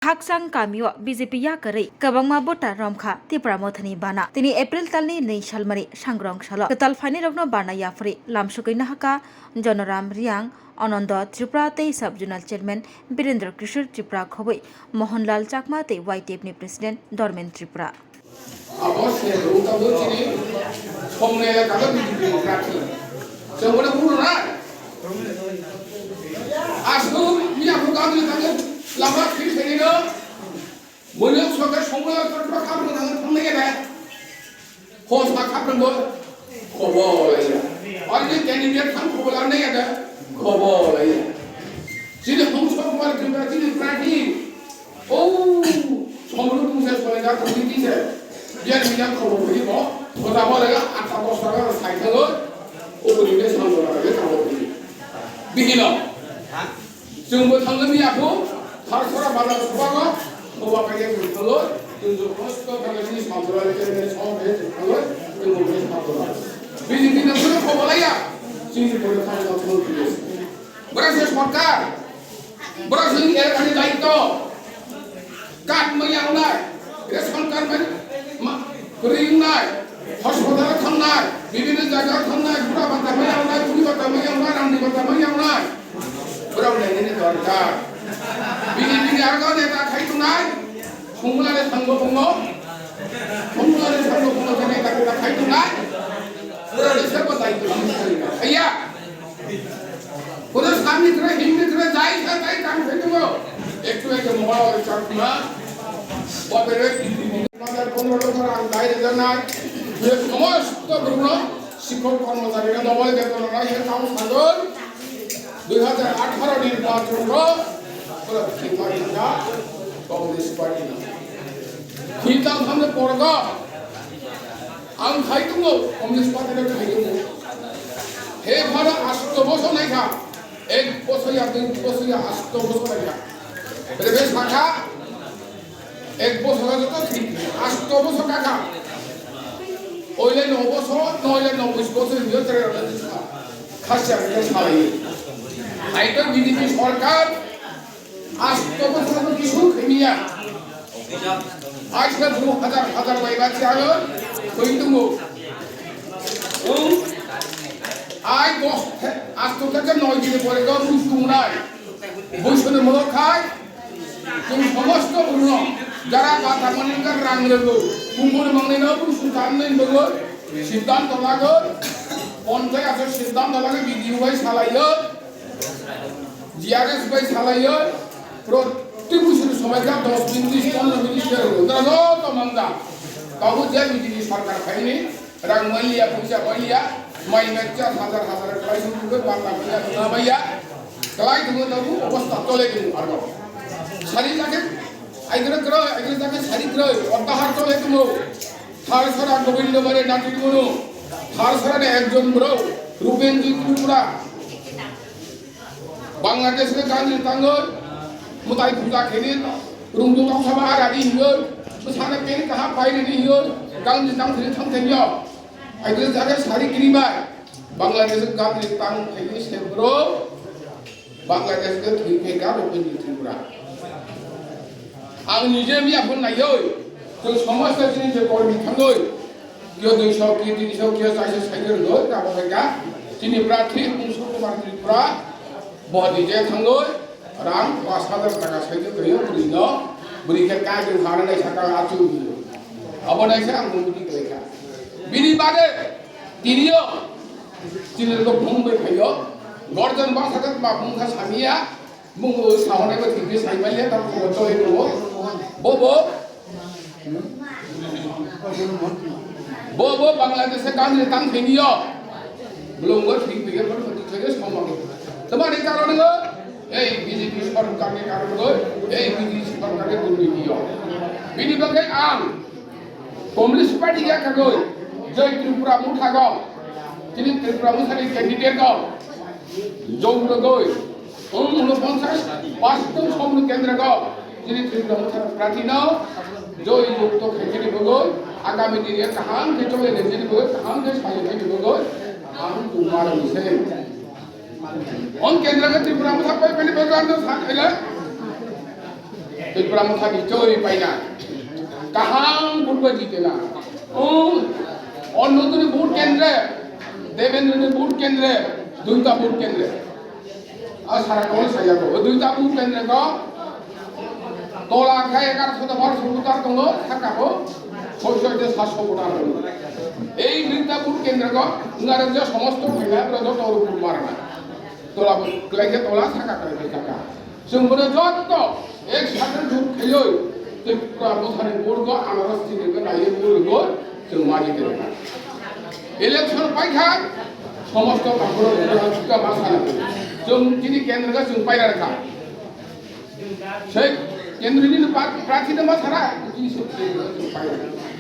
Haksang Kamio BJP Yakari Kabangma Bota Romkha Tipra Mothani Bana Tini April Talni Nei Shalmari Sangrong Shala Ketal Fani Rogno Bana Yafri Lamsukai Nahaka Jonoram Riang Onondo Tripura Tei Subjournal Chairman Birendra Kishore Tripura Khoboi Mohanlal Chakma Tei YTFNI President Dormen Tripura Lama kiri sini no, boleh suka semua orang berkabung dengan pemilik ada, kos berkabung bo, kobol aja. Orang ni candidate kan kobolan ni ada, kobol aja. Jadi hong semua orang jadi berarti, oh, semua orang mesti sekolah kat sini je. Dia ni yang kobol beri bo, kota bo lagi, atas kos orang saya tahu, oh beri dia semua orang lagi kobol beri. Begini, semua tanggung ni apa? Harusnya pada sekolah, bawa kerja berkeluar, tunjuk posko kerja ini semua kerja semua berkeluar, tunjuk posko. Bini nak suruh kau balaya, sini boleh kau nak suruh tulis. Berasa semakar, berasa ini ada daito, kat mayang nai, semakar kering nai, hospital thang nai, bibir jaga thang nai, pura bata mayang nai, puri bata mayang nai, rangni bata mayang nai, berapa ini dorkar. Bini harga ni tak kait tunai, semula ni tangguh tangguh, jadi tak kait tunai, berada siapa tak itu? Ayah, putus kami kena hindi kena jai kami kait tunggu, ektu mawar cakma, buat beres masa konon orang jai jangan, dia semua tu berguna, sikap konon cari kan awal dia konon lagi tahu sandal, 2018 ni baru kita tidak Komunis Parti. Kita hamil porga, ang khai tunggu Komunis Parti nak khai tunggu. He bhara asto boso nahi kha, ek boso ya din boso ya asto boso nahi kha. Beres kha, ek boso ka to thik, asto boso ka kha. Oile no boso niyo tere rana disha. Khasya ke sai. Aito BJP sarkar आज तो बस हम किशोर खेमिया आज का 2000 बाईबाची आयो कोई तुमो आज बस आज तो तक नौ दिन पड़ेगा मुस्कुराए बुशने मदद खाए तुम समस्त बुनो जरा बात हमने कर रंग लगो कुंभर मंगने ना बुशुतान नहीं लगो सिद्धांत लागो पंचायत आसर सिद्धांत लागो वीडियो भाई सालाइयो जीआरएस भाई सालाइयो প্রত্যেক বছর সময়টা 10 দিন 15 মিনিট হলো তারা যত মামলা তাও যে বিজেপি সরকার খাইনি রাং মাইলিয়া পয়সা মাইলিয়া মাই মেচা হাজার হাজার টাকা শুরু বাংলা পয়সা না ভাইয়া তাই তুমি তাবু অবস্থা চলে গেল আর সারি লাগে আইগরে যাকে সারি গ্রহ অর্ধাহার চলে তুমি থার সরা গোবিন্দ মানে নাটি গুনো থার সরা একজন ব্রো রূপেন্দ্র ত্রিপুরা বাংলাদেশের Gandhi তাঙ্গর mutai puja kini rungdu tong sama ada di hiyo besar kini kahap pakai di hiyo gang di tang sini tang tenyo ayo jaga sari kiri bay Bangladesh gang di tang kini sebro Bangladesh ke three ka open di Tripura ang nije mi apun na yo to samasta sini je kormi thangoi yo 200 ki 300 ki 400 cycle do ka banga sini prathi Kumsur Kumar Tripura bodi je thangoi Ram 5000 টাকা সাইতে কইও বুড়িন বুড়িকে কাজে ভাড়া নাই সাকা আচু অবনাইছে আম মুটি কইকা বিনি বাদে তিনিও তিনের লোক মুম্বাই খাইও গর্জন বাসাগত বা মুখা সামিয়া মুঙ্গো সাহনেবো ঠিকই সাইমাইলে তার চলে দেব বো বাংলাদেশে কাজে তাং খেনিও ব্লঙ্গো ঠিক বিগে পর ঠিক থেকে সমাগে তোমার এই কারণে এই বিজেপি সরকারের কারণে এই বিজেপি সরকারের দুর্নীতি বিনি বাগে আম কমিউনিস্ট পার্টি কে কাগজ জয় ত্রিপুরা মুঠা গ তিনি ত্রিপুরা মুঠানি ক্যান্ডিডেট গ জৌর গই 49 বাস্তব সমন কেন্দ্র গ তিনি ত্রিপুরা মুঠার প্রার্থী ন জয় যুক্ত খেজনি বগই আগামী দিনে কাহান কে চলে নেজনি বগই কাহান কে সাইয়ে খেজনি বগই আম তোমার মিছে On Kendra Tripura Musapai Peli Bagan Tripura मोसानि जय पाइना गाहाम बुटबो जितेना अन्नतनि बुट केंद्र देवेंद्रनि बुट केंद्र दुईटा बुट केंद्र और सारा कौन साया को दुईटा बुट केंद्र को तोला खाए 1112 भोटार दंगो थाकाबो 600 भोटार दंगो এই দুইটা বুট কেন্দ্র को इंगारज समस्त फैना ब्रज तोर बुट मारना तोला ग्लाइके तोला थाका करे थाका जों बोले जत्त एक साथে जुट खेयो त्रिपुरा मोसानि बुट को आनारस चिनिखौ नायो बुट को जों मारि देना इलेक्शन पाइखा समस्त बांगुर का मासाना जों दिनै केन्द्रखौ जों पाइरा रखा সেই केन्द्रनि प्रार्थी मा सारा जों पाइरा